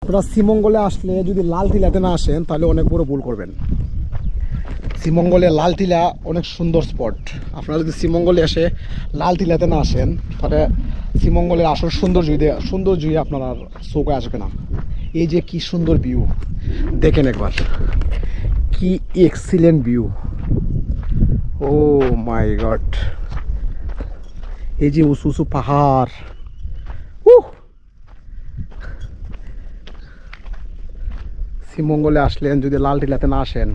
আপনারা শ্রীমঙ্গলে আসলে যদি লাল টিলাতে না আসেন তাহলে অনেক বড় ভুল করবেন। শ্রীমঙ্গলে লাল টিলা অনেক সুন্দর স্পট। আপনারা যদি শ্রীমঙ্গলে এসে লাল টিলাতে না আসেন তাহলে শ্রীমঙ্গলের আসল সৌন্দর্য আপনার চোখে আসবে না। এই যে কি সুন্দর ভিউ দেখেন একবার, কি এক্সিলেন্ট ভিউ। ও মাই গড, এই যে উঁচু উঁচু পাহাড়। শ্রীমঙ্গলে আসলেন যদি লাল টিলাতে না আসেন,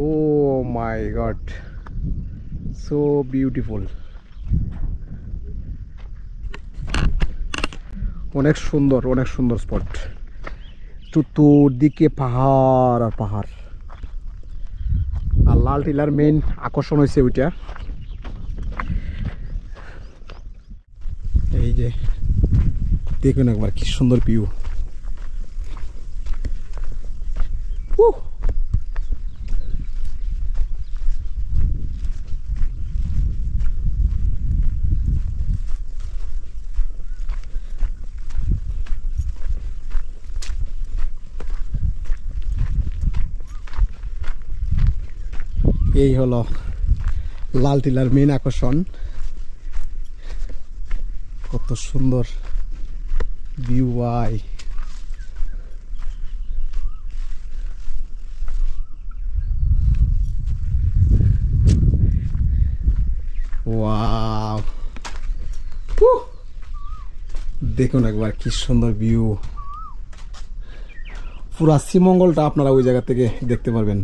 ও মাই গড, সো বিউটিফুল। অনেক সুন্দর স্পট। চতুর্দিকে পাহাড় আর পাহাড়। আর লাল টিলার মেইন আকর্ষণ হয়েছে ওইটা, এই যে দেখুন একবার কি সুন্দর ভিউ। এই হলো লাল টিলার মেইন আকর্ষণ। কত সুন্দর ভিউ ভাই। ওয়াও, দেখুন একবার কি সুন্দর ভিউ। পুরা শ্রীমঙ্গলটা আপনারা ওই জায়গা থেকে দেখতে পারবেন।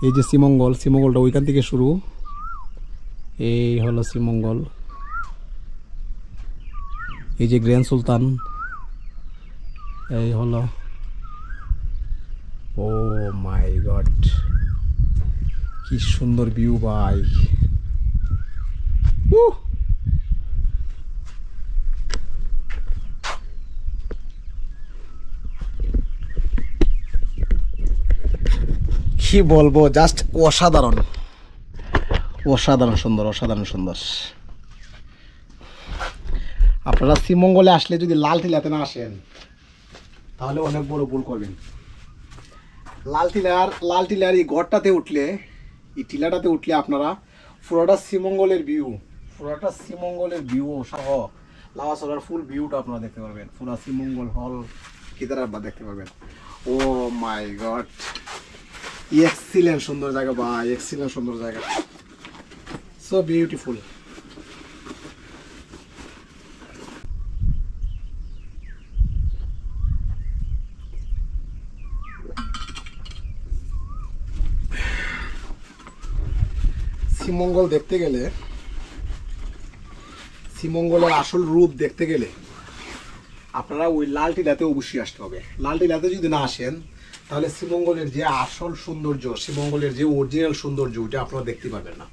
এই যে শ্রীমঙ্গলটা ওইখান থেকে শুরু। এই হলো শ্রীমঙ্গল, এই যে গ্র্যান্ড সুলতান, এই হলো। ও মাই গড, কি সুন্দর ভিউ ভাই। কি বলবো, জাস্ট অসাধারণ সুন্দর। আপনারা শ্রীমঙ্গলে আসলে যদি লাল টিলাতে না আসেন তাহলে অনেক বড় ভুল করবেন। লাল টিলার এই গড়টাতে উঠলে, এই টিলাটাতে উঠলে আপনারা পুরোটা শ্রীমঙ্গলের ভিউ সহ লাওয়াছড়ার ফুল ভিউটা আপনারা দেখতে পারবেন। পুরো শ্রীমঙ্গল হল কেদারাবাদ দেখতে পারবেন। ও মাই গড, এক্সিলেন্ট সুন্দর জায়গা ভাই, এক্সিলেন্ট সুন্দর জায়গা, সো বিউটিফুল। শ্রীমঙ্গল দেখতে গেলে, শ্রীমঙ্গলের আসল রূপ দেখতে গেলে আপনারা ওই লাল টিলাতে অবশ্যই আসতে হবে। লাল টিলাতে যদি না আসেন তাহলে শ্রীমঙ্গলের যে আসল সৌন্দর্য, শ্রীমঙ্গলের যে অরিজিনাল সৌন্দর্য, ওইটা আপনারা দেখতে পাবেন না।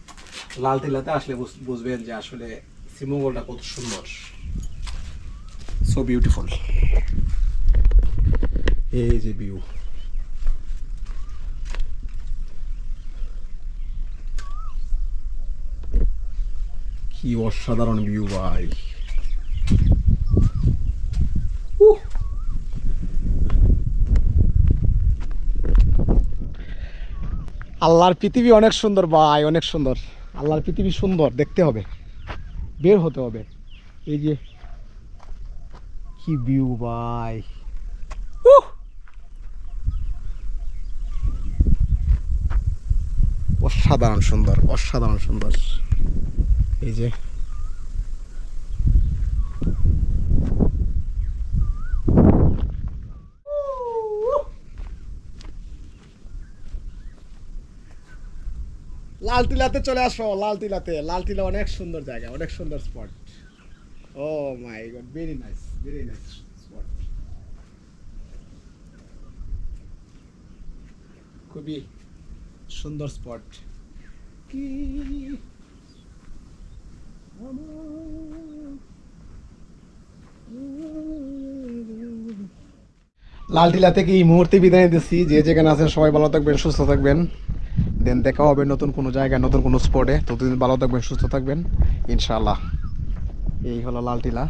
লাল টিলাতে আসলে বুঝবেন যে আসলে শ্রীমঙ্গলটা কত সুন্দর, সো বিউটিফুল। এই যে ভিউ, কি অসাধারণ ভিউ ভাই। আল্লাহর পৃথিবী অনেক সুন্দর ভাই, অনেক সুন্দর। আল্লাহর পৃথিবী সুন্দর, দেখতে হবে, বের হতে হবে। এই যে কি ভিউ ভাই, অসাধারণ সুন্দর। এই যে লাল টিলাতে চলে আসো, লাল টিলা অনেক সুন্দর জায়গা, অনেক সুন্দর স্পট। ও মাই গড, ভেরি নাইস স্পট, খুবই সুন্দর স্পট। লাল টিলা থেকে এই মুহূর্তে বিদায় নিতেছি। যে যেখানে আছেন সবাই ভালো থাকবেন, সুস্থ থাকবেন। দেন দেখা হবে নতুন কোনো জায়গায়, নতুন কোনো স্পটে। ততদিন ভালো থাকবেন, সুস্থ থাকবেন ইনশাআল্লাহ। এই হলো লাল টিলা।